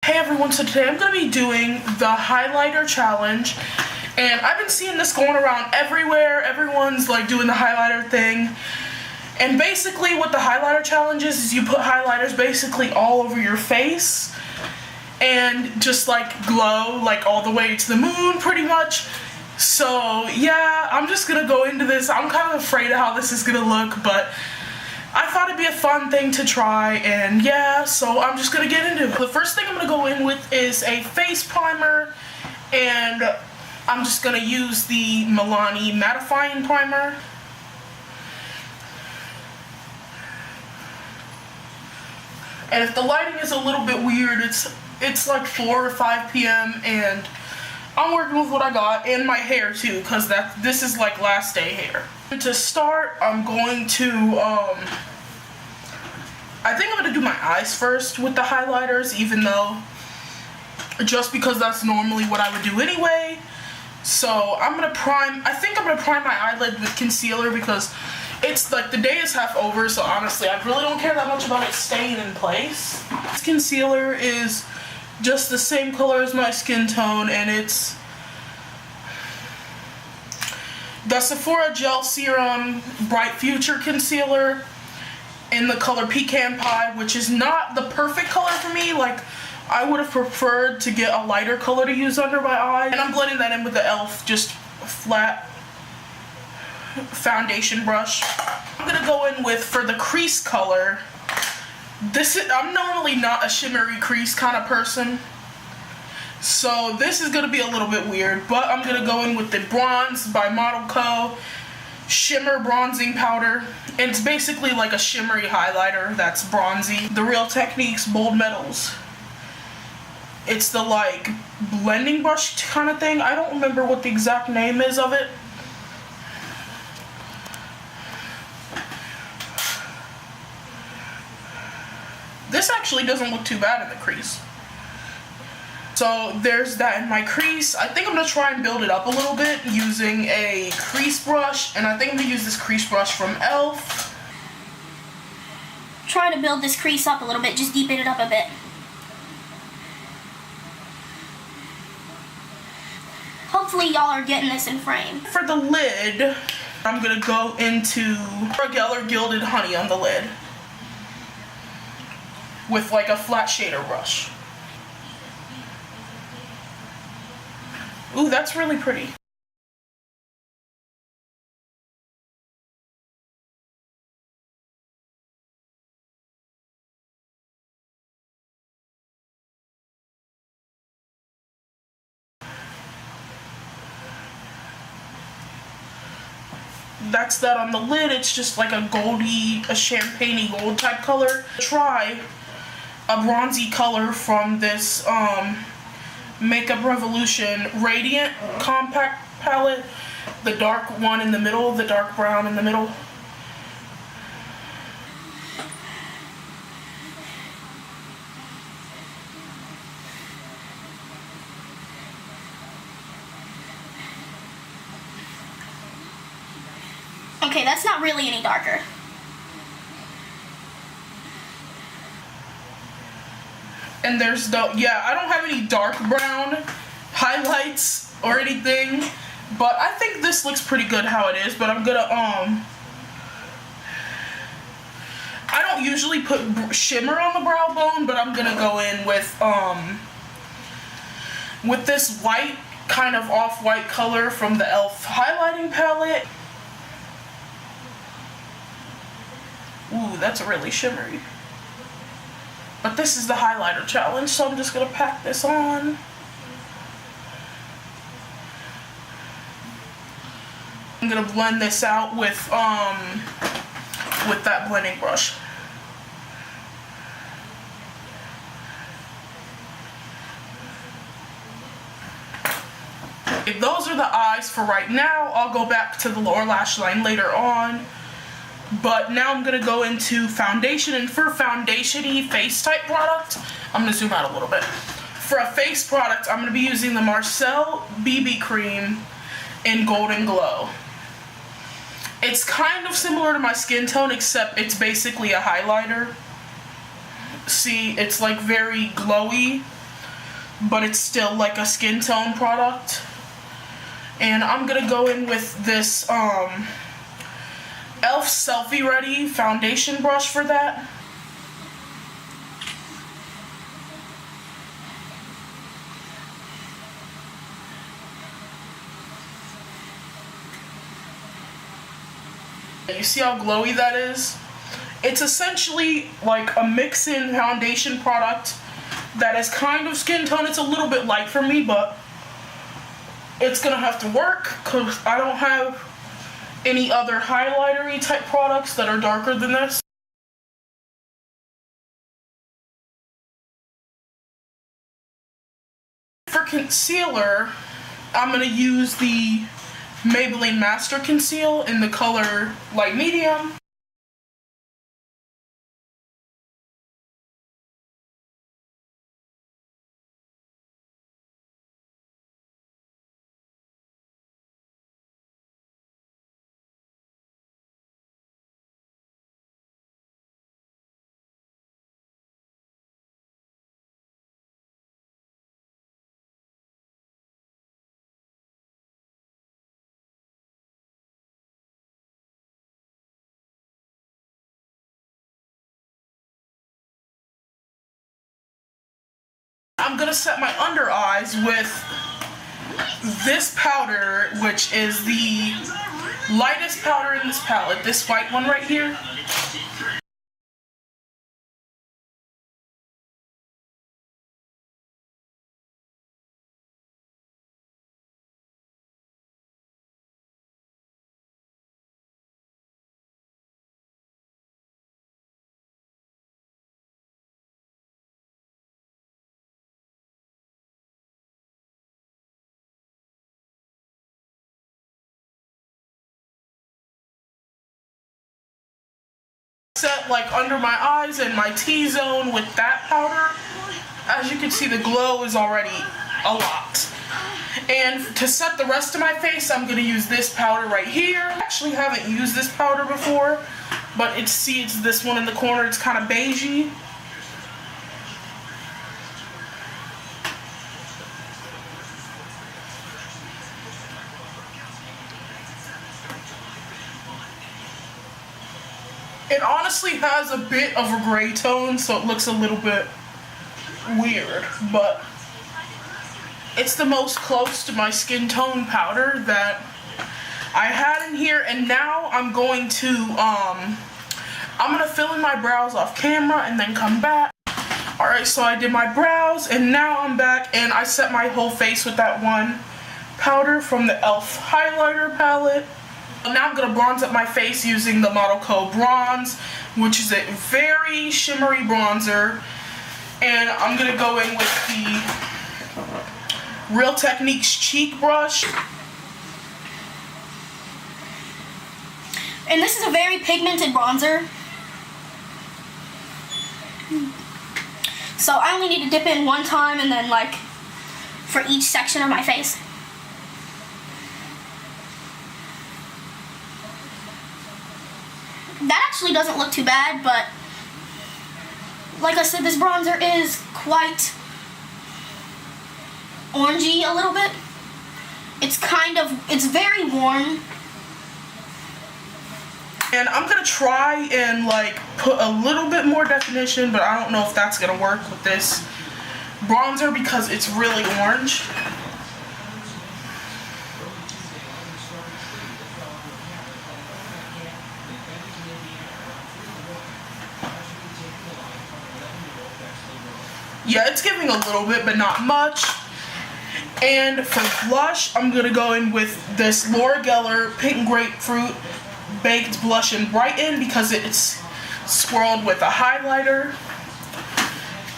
Hey everyone, so today I'm going to be doing the highlighter challenge, and I've been seeing this going around everywhere. Everyone's like doing the highlighter thing, and basically what the highlighter challenge is you put highlighters basically all over your face and just like glow like all the way to the moon pretty much. So yeah, I'm just going to go into this. I'm kind of afraid of how this is going to look, but I thought it'd be a fun thing to try, and yeah, so I'm just gonna get into it. The first thing I'm gonna go in with is a face primer, and I'm just gonna use the Milani mattifying primer. And if the lighting is a little bit weird, it's like 4 or 5 p.m. and I'm working with what I got, and my hair too, because this is like last day hair. To start, I'm going to, I think I'm going to do my eyes first with the highlighters, even though, just because that's normally what I would do anyway. So I'm going to I think I'm going to prime my eyelid with concealer because it's like the day is half over, so honestly, I really don't care that much about it staying in place. This concealer is just the same color as my skin tone, and it's the Sephora Gel Serum Bright Future Concealer in the color Pecan Pie, which is not the perfect color for me. Like, I would have preferred to get a lighter color to use under my eye. And I'm blending that in with the e.l.f. just flat foundation brush. I'm gonna go in with, for the crease color, I'm normally not a shimmery crease kind of person, so this is gonna be a little bit weird, but I'm gonna go in with the Bronze by Model Co. Shimmer Bronzing Powder. And it's basically like a shimmery highlighter that's bronzy. The Real Techniques Bold Metals. It's the like blending brush kind of thing. I don't remember what the exact name is of it. This actually doesn't look too bad in the crease. So there's that in my crease. I think I'm going to try and build it up a little bit using a crease brush. And I think I'm going to use this crease brush from e.l.f. Try to build this crease up a little bit, just deepen it up a bit. Hopefully y'all are getting this in frame. For the lid, I'm going to go into regular Gilded Honey on the lid with like a flat shader brush. Ooh, that's really pretty. That's that on the lid. It's just like a goldy, a champagne-y gold type color. Try a bronzy color from this Makeup Revolution Radiant Compact Palette. The dark one in the middle, the dark brown in the middle. Okay, that's not really any darker. And there's I don't have any dark brown highlights or anything, but I think this looks pretty good how it is. But I'm gonna I don't usually put shimmer on the brow bone, but I'm gonna go in with this white, kind of off-white color from the e.l.f. highlighting palette. Ooh, that's really shimmery. But this is the highlighter challenge, so I'm just gonna pack this on. I'm gonna blend this out with that blending brush. If those are the eyes for right now, I'll go back to the lower lash line later on. But now I'm going to go into foundation, and for foundation-y face type product, I'm going to zoom out a little bit. For a face product, I'm going to be using the Marcel BB Cream in Golden Glow. It's kind of similar to my skin tone, except it's basically a highlighter. See, it's like very glowy. but it's still like a skin tone product. And I'm gonna go in with this e.l.f. Selfie Ready foundation brush for that. You see how glowy that is? It's essentially like a mix-in foundation product that is kind of skin tone. It's a little bit light for me, but it's gonna have to work because I don't have any other highlighter-y type products that are darker than this. For concealer, I'm gonna use the Maybelline Master Conceal in the color light medium. I'm gonna set my under eyes with this powder, which is the lightest powder in this palette, this white one right here. Set like under my eyes and my T-zone with that powder. As you can see, the glow is already a lot. And to set the rest of my face, I'm gonna use this powder right here. I actually haven't used this powder before, but it's this one in the corner. It's kind of beigey. It honestly has a bit of a gray tone, so it looks a little bit weird, but it's the most close to my skin tone powder that I had in here. And now I'm going to I'm gonna fill in my brows off camera and then come back. Alright, so I did my brows and now I'm back, and I set my whole face with that one powder from the e.l.f. highlighter palette. Now I'm going to bronze up my face using the Model Co. Bronze, which is a very shimmery bronzer. And I'm going to go in with the Real Techniques Cheek Brush. And this is a very pigmented bronzer. So I only need to dip in one time and then like for each section of my face. That actually doesn't look too bad, but like I said, this bronzer is quite orangey a little bit. It's very warm. And I'm gonna try and like put a little bit more definition, but I don't know if that's gonna work with this bronzer because it's really orange. Yeah, it's giving a little bit, but not much. And for blush, I'm gonna go in with this Laura Geller Pink Grapefruit Baked Blush and Brighten because it's swirled with a highlighter.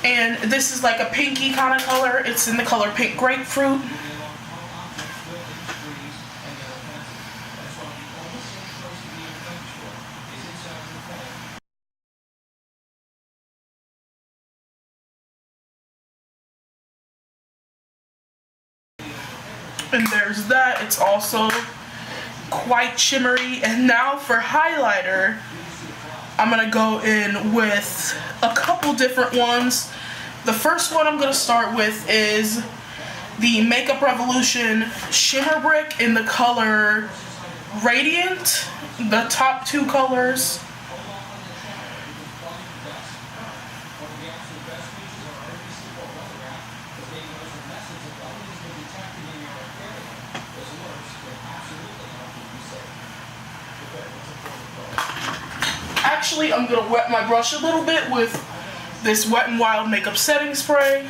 And this is like a pinky kind of color. It's in the color Pink Grapefruit. And there's that. It's also quite shimmery. And now for highlighter, I'm gonna go in with a couple different ones. The first one I'm going to start with is the Makeup Revolution Shimmer Brick in the color Radiant, the top two colors. Actually, I'm going to wet my brush a little bit with this Wet n Wild makeup setting spray.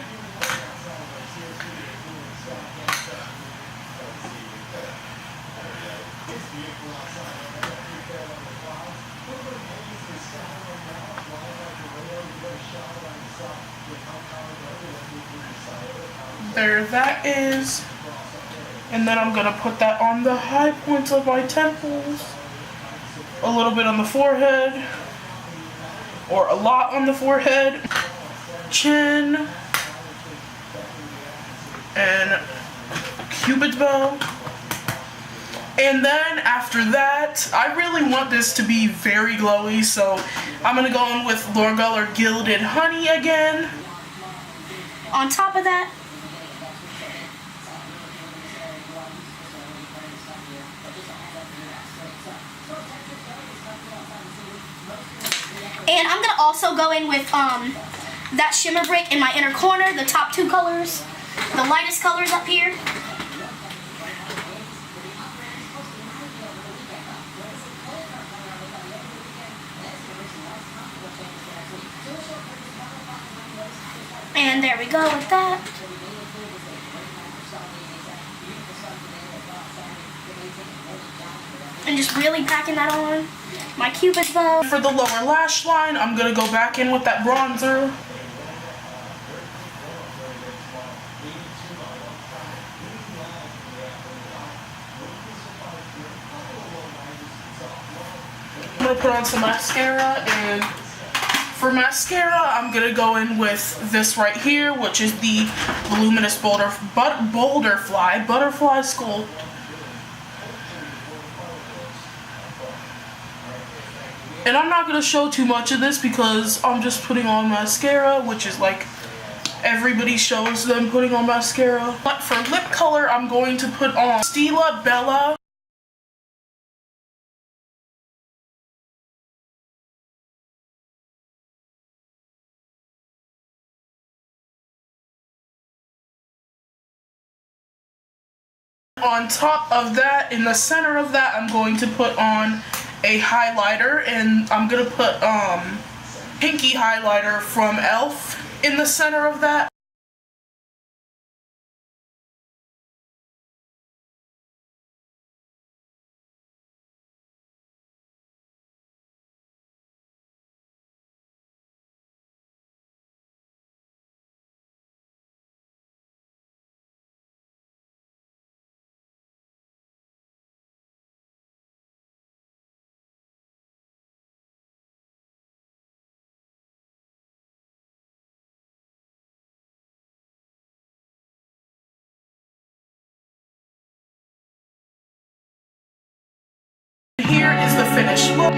There that is. And then I'm going to put that on the high points of my temples. A little bit on the forehead. Or a lot on the forehead. Chin. And Cupid's bow. And then after that, I really want this to be very glowy, so I'm going to go in with L'Oreal Gilded Honey again. On top of that, and I'm going to also go in with that shimmer brick in my inner corner, the top two colors, the lightest colors up here. And there we go with that. And just really packing that on. My Cupid's bow. For the lower lash line, I'm going to go back in with that bronzer. I'm going to put on some mascara, and for mascara, I'm going to go in with this right here, which is the Voluminous Butterfly Sculpt. And I'm not going to show too much of this because I'm just putting on mascara, which is like everybody shows them putting on mascara. But for lip color, I'm going to put on Stila Bella. On top of that, in the center of that, I'm going to put on a highlighter, and I'm going to put pinky highlighter from e.l.f. in the center of that. Here is the finished look.